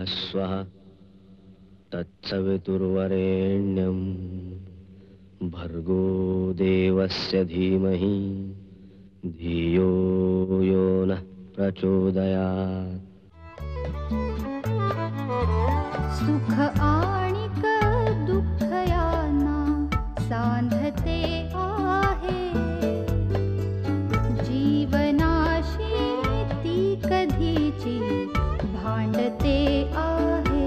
स्वः तत्सवितुर्वरेण्यं भर्गो देवस्य धीमहि धियो यो नः प्रचोदयात्। सुख आणिक दुःख यांना सांधते आहे, जीवनाशी ती कधीची भांडते आहे।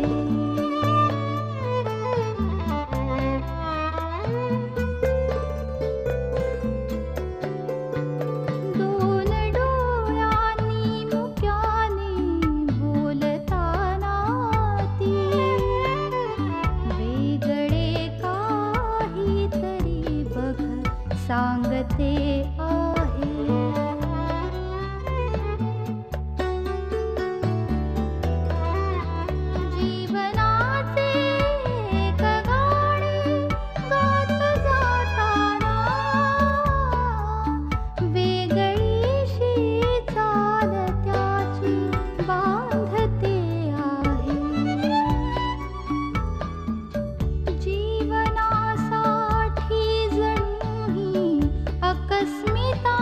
दोन डोळ्यांनी मुक्याने बोलताना ती वेगळे काहीतरी बघ सांगते आहे। जीवनाचे एक गाणे गात जाताना वेगळीशी चाल त्याची बांधते आहे। जीवनासाठी जणू ही अकस्मिता,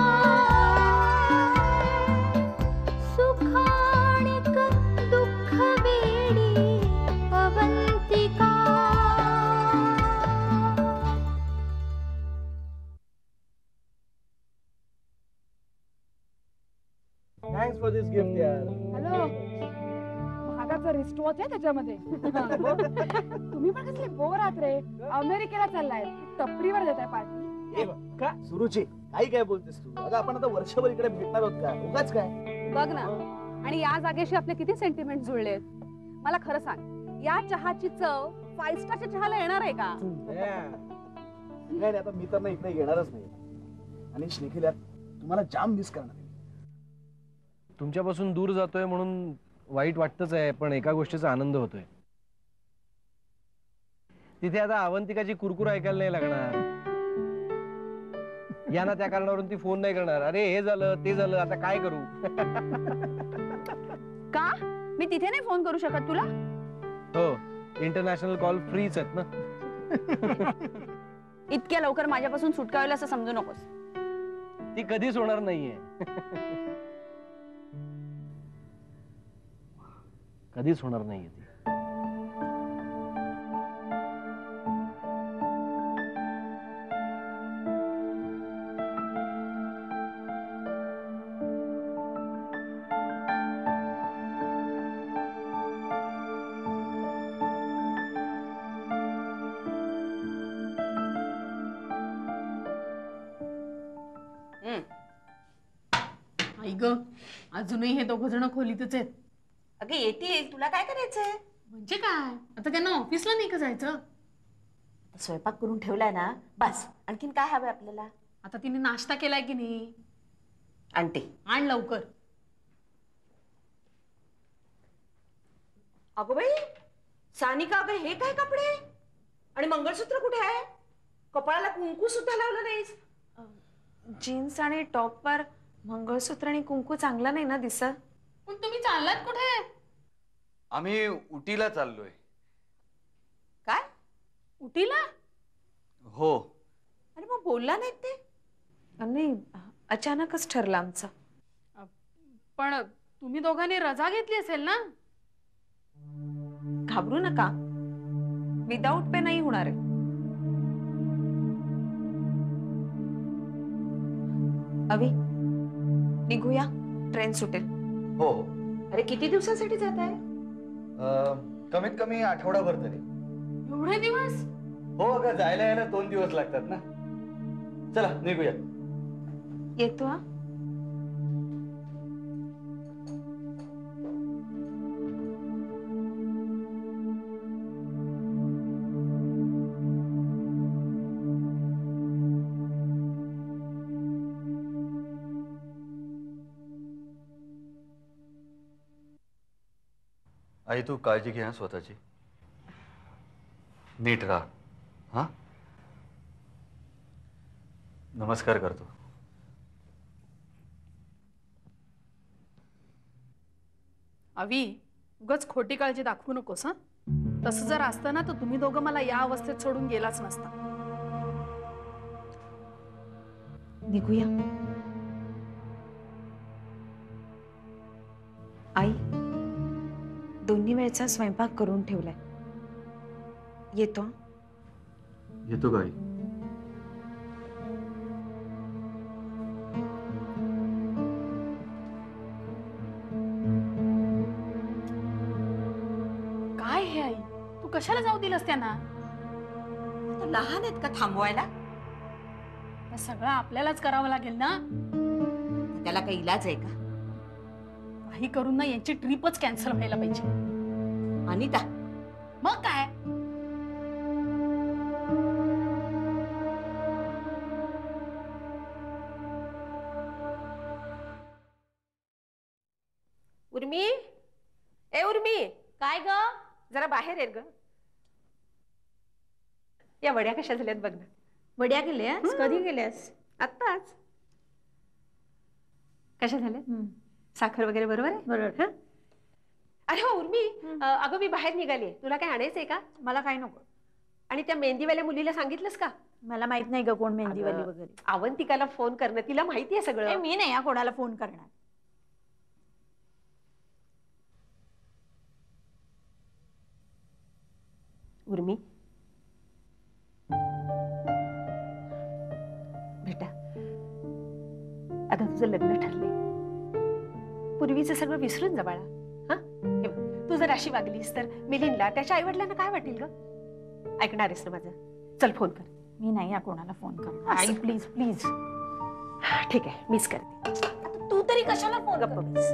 सुखाणिक दुःख वेडी Avantika. Thanks for this gift यार. हॅलो, महागाचा रिस्ट वॉच आहे त्याच्यामध्ये. तुम्ही पण कसले बोर आहात रे. अमेरिकेला चाललाय, टपरीवर देताय पार्टी. ए का सुरुची काही काय बोलतेस तू? अगं आपण आता वर्षभर इकडे भेटणार आहोत का? उगाच काय? बघ ना, आणि या जागेशी आपले किती सेंटिमेंट जुळलेत. मला खरं सांग, या चहाची चव 5 स्टारच्या चहाला येणार आहे का? नाही आता मी तर इकडे येणारच नाही. आणि निखिल यार, तुम्हाला जाम मिस करणार आहे. तुमच्यापासून दूर जातोय म्हणून वाईट वाटतच आहे, पण एका गोष्टीचा आनंद होतोय. तिथे आता अवंतिकाची कुरकुर ऐकायला नाही लागणार. या ना, त्या कारणावरून ती फोन नाही करणार. अरे हे झालं ते झालं, आता काय करू? का मी तिथे नाही फोन करू शकत तुला? हो, इंटरनॅशनल कॉल फ्रीच आहेत ना. इतक्या लवकर माझ्यापासून सुटका होईल असं समजू नकोस. ती कधीच होणार नाहीये. कधीच होणार नाहीये ती. आई ग, अजूनही हे दोघ जण खोलीतच आहेत. अगं येतील, तुला काय करायचंय? म्हणजे काय, आता त्यांना ऑफिसला नाही का जायचं? स्वयंपाक करून ठेवलाय ना, बस. आणखीन काय हवंय आपल्याला? आता तिने नाश्ता केलाय की नाही? आणते. आण लवकर. अगं बाई सानिका, अगं हे काय कपडे आणि मंगळसूत्र कुठे आहे? कपाळाला कुंकू सुद्धा लावलं नाहीस. जीन्स आणि टॉपवर मंगळसूत्र आणि कुंकू चांगला नाही ना दिसत. पण तुम्ही चाललात कुठे? आम्ही उटीला चाललोय. काय? उटीला? हो. अरे मग बोलला नाहीत ते? नाही, अचानकच ठरलं आमचं. पण तुम्ही दोघांनी रजा घेतली असेल ना? घाबरू नका, विदाऊट पे नाही होणार आहे. अवी, निघूया, ट्रेन सुटेल. हो. अरे किती दिवसासाठी जात आहे? कमीत कमी आठवडाभर तरी. एवढे दिवस? हो, अगं जायला यायला 2 दिवस लागतात ना. चला निघूया. येतो हा. आई तू काळजी घे स्वतःची. नीट राहा. हा, नमस्कार करतो. अवी, उगाच खोटी काळजी दाखवू नकोस हं. तसं जर असतं ना तर तुम्ही दोघं मला या अवस्थेत सोडून गेलाच नसता. निघूया. आई, दोन्ही वेळचा स्वयंपाक करून ठेवलाय. येतो हं? येतो काय? काय हे आई, तू कशाला जाऊ दिलंस त्यांना? आता लहान आहेत का थांबवायला? हे सगळं आपल्यालाच करावं लागेल ना. त्याला काही इलाज आहे का? काही करून ना यांची ट्रिपच कॅन्सल व्हायला पाहिजे. अनिता, मग काय? उर्मी, ए उर्मी, काय ग? जरा बाहेर ये ग. या वड्या कशा झाल्यात बघ ना. वड्या गेल्यास? कधी गेल्यास? आत्ताच. कशा झाल्यात? साखर वगैरे बरोबर आहे? बरोबर. हं? अरे हो उर्मी, अगं मी बाहेर निघाली. तुला काय आणायचंय का? मला काय नको. आणि त्या मेहंदीवाल्या मुलीला सांगितलंस का? मला माहित नाही ग कोण मेहंदीवाली अगं, वगैरे. अवंतिकाला फोन करणं, तिला माहिती आहे सगळं. मी नाही या कोणाला फोन करणार. उर्मी, बेटा, आता तुझं लग्न ठरलंय. पूर्वीचं सगळं विसरून जा बाळा. हं? हे बघ, तू जर अशी वागलीस तर मिलिंदला, त्याच्या आईवडिलांना काय वाटेल ग? ऐकणार आहेस ना माझं? चल फोन कर. मी नाही या कोणाला फोन करणार. आई असं. Please please. ठीक आहे, मिस करते. आता तू तरी कशाला फोन गप्प बस.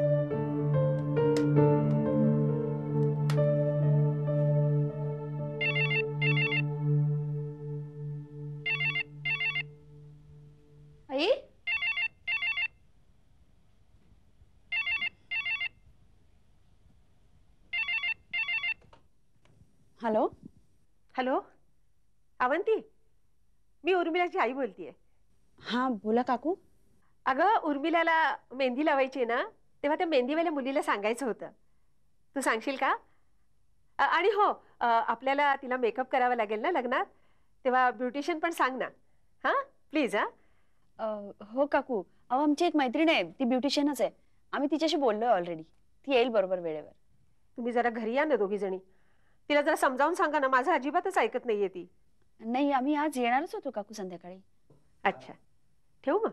आई? हॅलो. हॅलो, अवंती, मी उर्मिलाची आई बोलतीये. हा बोला काकू. अगं, उर्मिलाला मेहंदी लावायची आहे ना, तेव्हा त्या मेहंदीवाल्या मुलीला सांगायचं होतं. तू सांगशील का? आणि हो, आपल्याला तिला मेकअप करावा लागेल ना लग्नात, तेव्हा ब्युटिशियन पण सांग ना. हां प्लीज. हां हो काकू, अहो आमची एक मैत्रीण आहे, ती ब्युटिशियनच आहे. आम्ही तिच्याशी बोललोय ऑलरेडी. ती येईल बरोबर वेळेवर. तुम्ही जरा घरी या ना दोघी जणी. तिला जरा समजावून सांगा ना, माझं अजिबातच ऐकत नाहीये ती. नाही, आम्ही आज येणारच होतो काकू संध्याकाळी. अच्छा, ठेवू मग.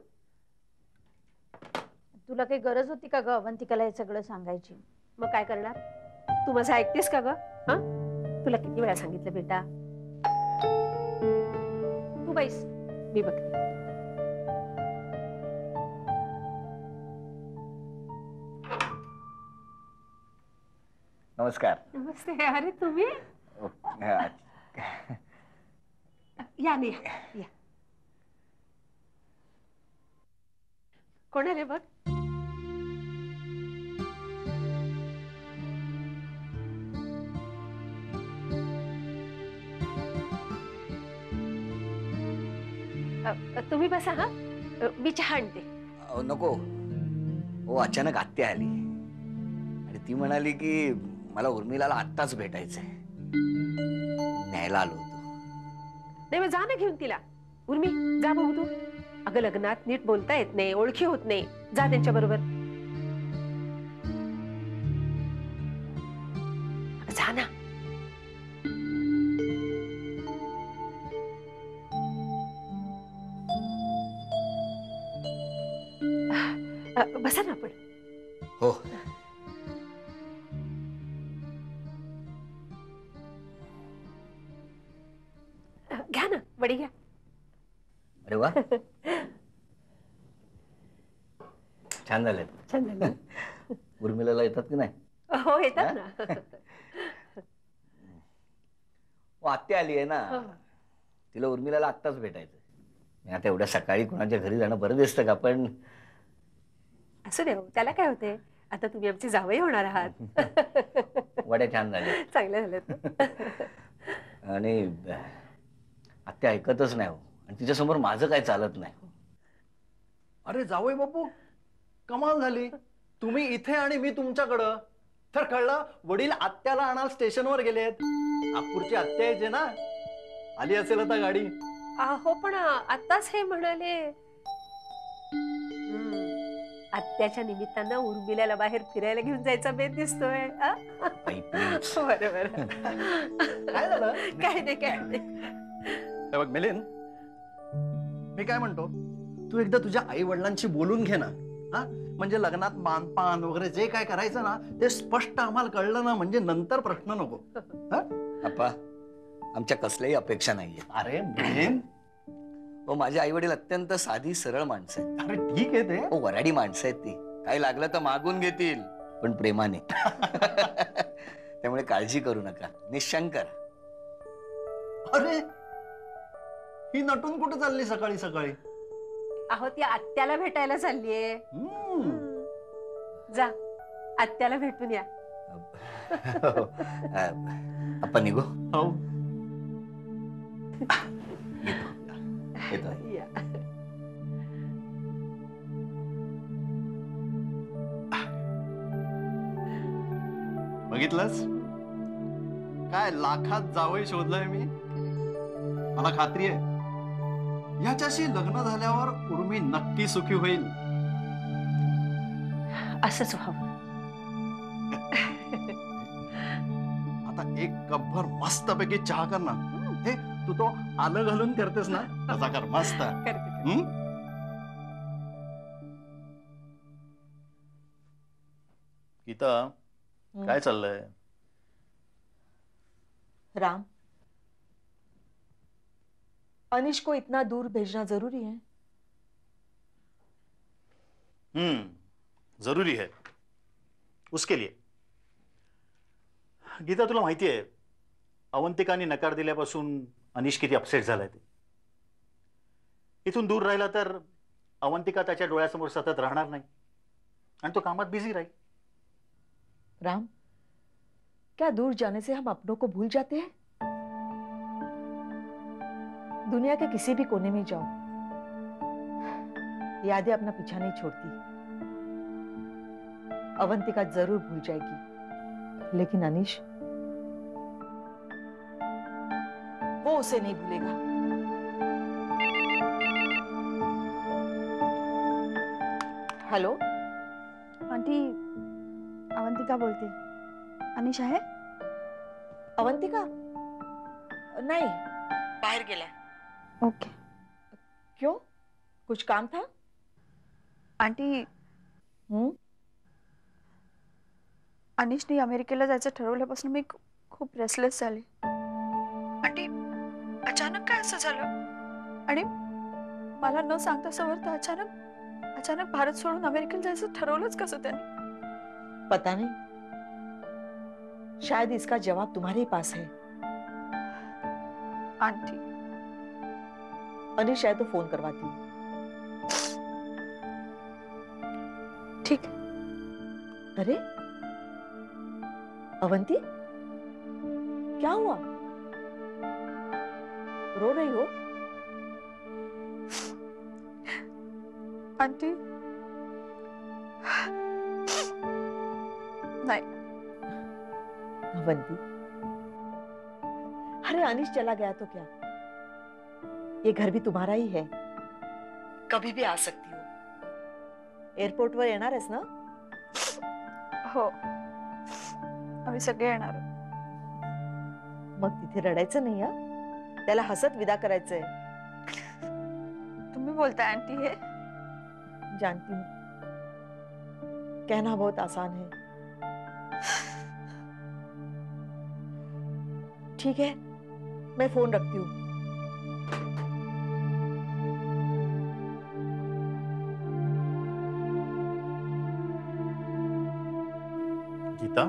तुला काही गरज होती का ग अवंतिकाला हे सगळं सांगायची? मग काय करणार? तू माझं ऐकतेस का ग? हां, तुला किती वेळा सांगितलं बेटा? तू बैस, मी बघते. नमस्कार. नमस्ते. अरे तुम्ही या नाही या. कोण आले बघ? तुम्ही बसा. हा, मी चहा आणते. नको हो, अचानक आत्या आली आणि ती म्हणाली की मला उर्मिलाला आत्ताच भेटायचंय. न्यायला आलो होतो. नाही मग जा ना घेऊन तिला. उर्मी, जा बघू तू. अगं, लग्नात नीट बोलता येत नाही, ओळखी होत नाही. जा त्यांच्या बरोबर. जा ना. बसा ना आपण. हो. घ्या ना, वडी घ्या. अरे वा, छान झाले. छान झालं. उर्मिलाला येतात की नाही? हो, येतात ना. हो, आत्या आली आहे ना, तिला उर्मिलाला आत्ताच भेटायचं. आता एवढ्या सकाळी कुणाच्या घरी जाणं बरं दिसतं का? पण असं देऊ, त्याला काय होते? आता तुम्ही आमची जावई होणार आहात. वड्या छान झाल्या. चांगलं झालं. आणि आत्या ऐकतच नाही हो, आणि तिच्यासमोर माझं काय चालत नाही. अरे जावई बापू, कमाल झाली. तुम्ही इथे आणि मी तुमच्याकडं. तर कळलं वडील आत्याला आणाल स्टेशनवर गेलेत. नागपूरची आत्या यायचे ना, आली असेल आता गाडी. हो पण आताच हे म्हणाले आत्याच्या निमित्तानं उर्मिलाला बाहेर फिरायला घेऊन जायचा बेत दिसतोय. बरोबर. काय झालं? काय नाही काय नाही. हे बघ मिलिंद, मी काय म्हणतो, तू एकदा तुझ्या आई वडिलांशी बोलून घे ना. हा म्हणजे लग्नात मानपान वगैरे जे काय करायचं ना ते स्पष्ट आम्हाला कळलं ना, म्हणजे नंतर प्रश्न नको. अप्पा, आमच्या कसल्याही अपेक्षा नाहीये. अरे मिलिंद, माझे आई वडील अत्यंत साधी सरळ माणसं आहेत. अरे ठीक आहे ते. वराडी माणसं आहेत ती. काही लागलं तर मागून घेतील, पण प्रेमाने. त्यामुळे काळजी करू नका, निशंक करा. अरे ही नटून कुठे चालली सकाळी सकाळी? अहो ती आत्याला भेटायला चाललीये. जा आत्याला भेटून या. आपण निघू. हो. या. बघितलंस काय लाखात जावई शोधलाय मी. मला खात्री आहे याच्याशी लग्न झाल्यावर उर्मी नक्की सुखी होईल. असंच व्हावं. आता एक कपभर मस्तपैकी चहा कर ना. हे तू तो आलं घालून करतेस ना, तसा कर मस्त. गीता, काय चाललंय? राम, अनिश को इतना दूर भेजना जरूरी है? जरूरी है उसके लिए. गीता, तुला माहिती आहे अवंतिकाने नकार दिल्यापासून अनिश किती अपसेट झालाय ते. इथून दूर राहिला तर अवंतिका त्याच्या डोळ्यासमोर सतत राहणार नाही आणि तो कामात बिझी राहील. राम, क्या दूर जाने से हम अपनों को भूल जाते हैं? दुनिया के किसी भी कोने में जाओ, यादें अपना पीछा नहीं छोड़ती. अवंतिका जरूर भूल जाएगी, लेकिन अनिश, वो उसे नहीं भूलेगा. हेलो आंटी, अवंतिका बोलते. अनिश आहे? अवंतिका नहीं, बाहर गेलाय. ओके. क्यों, कुछ काम था? आंटी, अनिशने अमेरिकेला जायचं ठरवल्यापासून मी खूप रेस्टलेस झाले. आंटी, अचानक काय असं झालं? आणि मला न सांगता समर्थ अचानक भारत सोडून अमेरिकेला जायचं ठरवलंच कसं त्यांनी? पता नहीं, शायद इसका जवाब तुम्हारे ही पास है. आंटी, अनिश शायद तो फोन करवाती हूँ. ठीक. अरे अवंती, क्या हुआ? रो रही हो? आंटी, नहीं. अवंती, अरे अनिश चला गया तो क्या, ये घर भी तुम्हारा ही है. कभी भी आ सकती हो. एअरपोर्ट वर येणार आहेस ना? हो, आम्ही सगळे येणार. मग तिथे रडायचं नाही. त्याला हसत विदा करायचंय. तुम्ही बोलताय आंटी हे? जानती हूँ, कहना बहुत आसान है. ठीक है, मैं फोन रखती हूँ. गीता,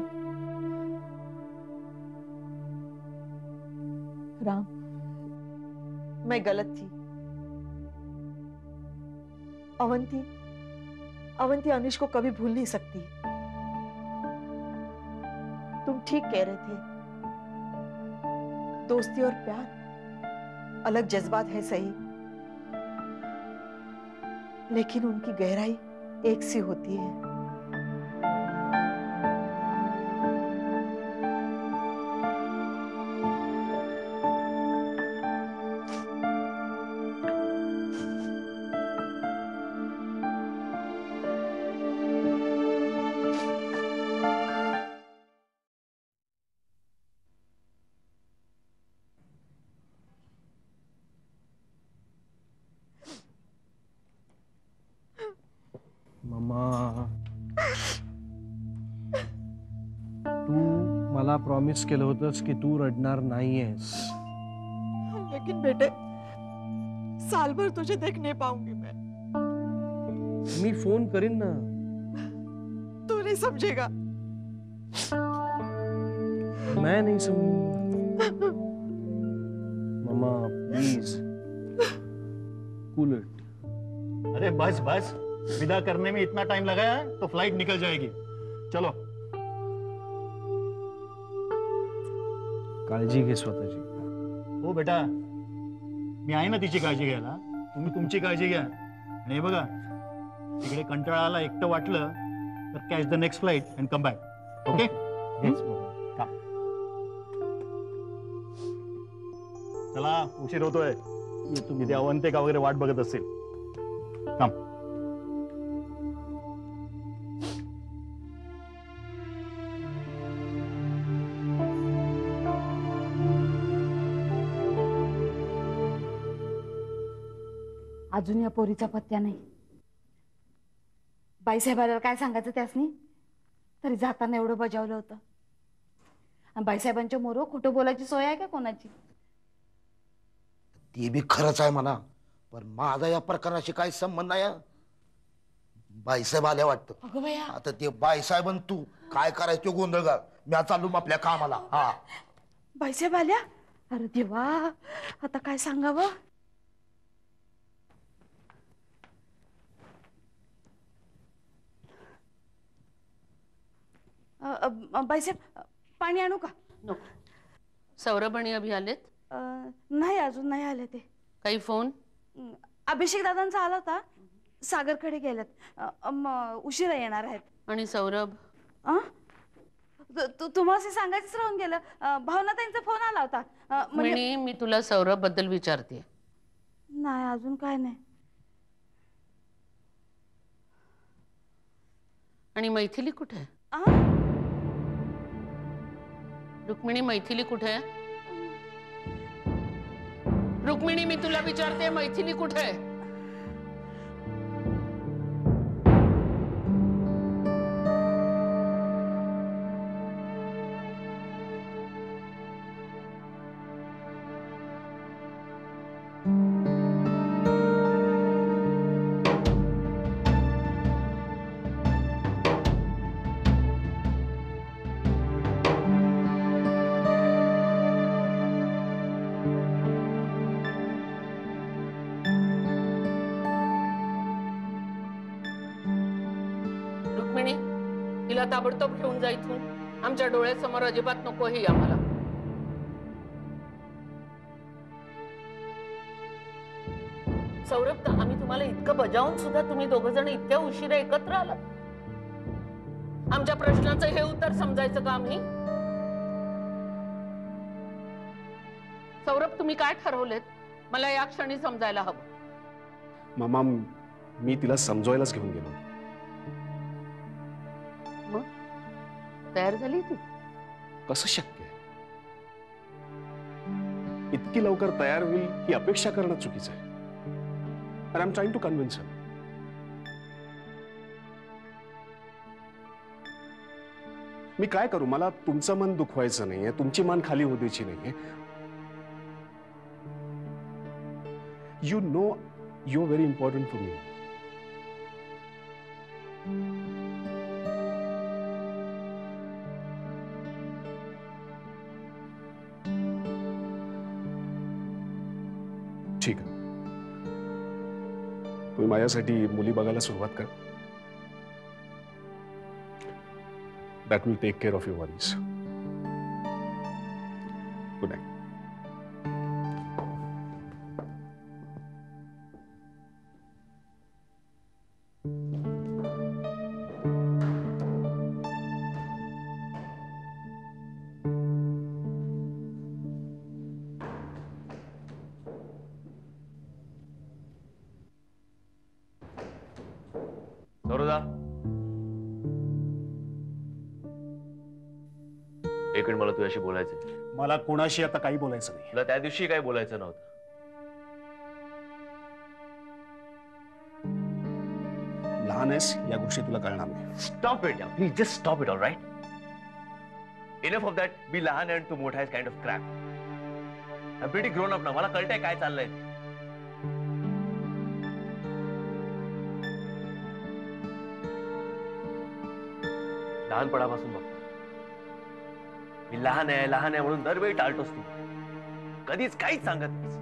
राम, मैं गलत थी. अवंती अनिश को कभी भूल नहीं सकती. तुम ठीक कह रहे थे. दोस्ती और प्यार अलग जज्बात है सही, लेकिन उनकी गहराई एक सी होती है. मला प्रॉमिस केलं होतंस की तू रडणार नाहीयेस. लेकिन बेटे साल भर तुझे देख नहीं पाऊंगी मैं. मी फोन करीन ना. तू नहीं समझेगा. मैं नहीं समझूंगा. Mamma please cool it. अरे बस बस, विदा करने में इतना टाइम लगाया है तो फ्लाइट निकल जाएगी. चलो. काळजी घे स्वतःची. हो बेटा, मी आहे ना तिची काळजी घ्यायला. तुम्ही तुमची काळजी घ्या. आणि हे बघा, तिकडे कंटाळाला एकटं वाटलं तर catch the next flight and come back. Okay. चला, उशीर होतोय. तिथे अवंतिका वगैरे वाट बघत असेल. काम. अजून या पोरीचा पत्त्या नाही. बाईसाहेबाला काय सांगायचं त्यासनी तरी जाताना एवढं बजावलं होतं. आणि बाईसाहेबांच्या मोरो खोटं बोलायची सोय आहे का कोणाची? ती बी खरंच आहे म्हणा, पण माझा या प्रकाराशी काही संबंध नाही. बाईसाहेब आल्या वाटतं. अगं बया, आता ते बाईसाहेब आणि तू काय करायचं ते गोंधळ घाल. मी चाललो मग आपल्या कामाला. हा, बाईसाहेब आल्या? अरे देवा, आता काय सांगावं? बाईसाहेब पाणी आणू का? नको. सौरभ आणि अभि आलेत? नाही, अजून नाही आले ते. काही फोन? अभिषेक दादांचा आला होता. सागरकडे गेलेत. उशिरा येणार आहेत. आणि सौरभ? तुम्हाला सांगायचंच राहून गेलं. भावना त्यांचा फोन आला होता. मी तुला सौरभ बद्दल विचारते. नाही, अजून काय नाही. आणि मैथिली कुठे आहे? रुक्मिणी, मैथिली कुठे आहे? रुक्मिणी, मी तुला विचारते, मैथिली कुठे आहे? तिला ताबडतोब घेऊन जा इथून. आमच्या डोळ्यासमोर अजिबात नको ही आम्हाला. सौरभ, आम्ही तुम्हाला इतकं बजावून सुद्धा तुम्ही दोघ जण इतक्या उशिरा एकत्र आलात. आमच्या प्रश्नाचं हे उत्तर समजायचं का आम्ही? सौरभ, तुम्ही काय ठरवलेत मला या क्षणी समजायला हवं. मामा, मी तिला समजवायलाच घेऊन गेलो. तयार झाली ती? कसं शक्य आहे? इतकी लवकर तयार होईल ही अपेक्षा करणं चुकीचं आहे. And I'm trying to convince her. मी काय करू? मला तुमचं मन दुखवायचं नाहीये, तुमची मान खाली होऊ द्यायची नाहीये. You know you're very important for me. ठीक आहे, तुम्ही माझ्यासाठी मुली बघायला सुरुवात करा. That will take care of your worries. Good night. सौरदा, एक मिनिट, मला तुझ्याशी बोलायचंय. मला कोणाशी आता काही बोलायचं नाही. तुला त्या दिवशी काही बोलायचं नव्हतं. लहान आहेस, या गोष्टी तुला कळणार नाही. Stop it, please just stop it. All right? Enough of that मी लहान आहे आणि तू मोठा आहेस kind of crap. I pretty grown up ना. मला कळतंय काय चाललंय ते. लहानपणापासून बघ मी लहान आहे म्हणून दरवेळी टाळतोस तू. कधीच काहीच सांगत नाहीस.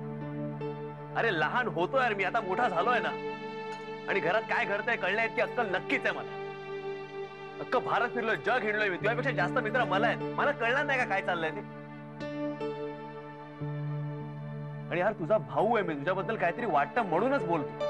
अरे लहान होतो यार मी, आता मोठा झालोय ना. आणि घरात काय घडतंय कळण्या इतकी अक्कल नक्कीच आहे मला. अख्खं भारत फिरलोय, जग हिंडलोय मी. तुझ्यापेक्षा जास्त मित्र मला आहेत. मला कळणार नाही का काय चाललंय ते. आणि यार तुझा भाऊ आहे मी, तुझ्याबद्दल काहीतरी वाटतं म्हणूनच बोलतो.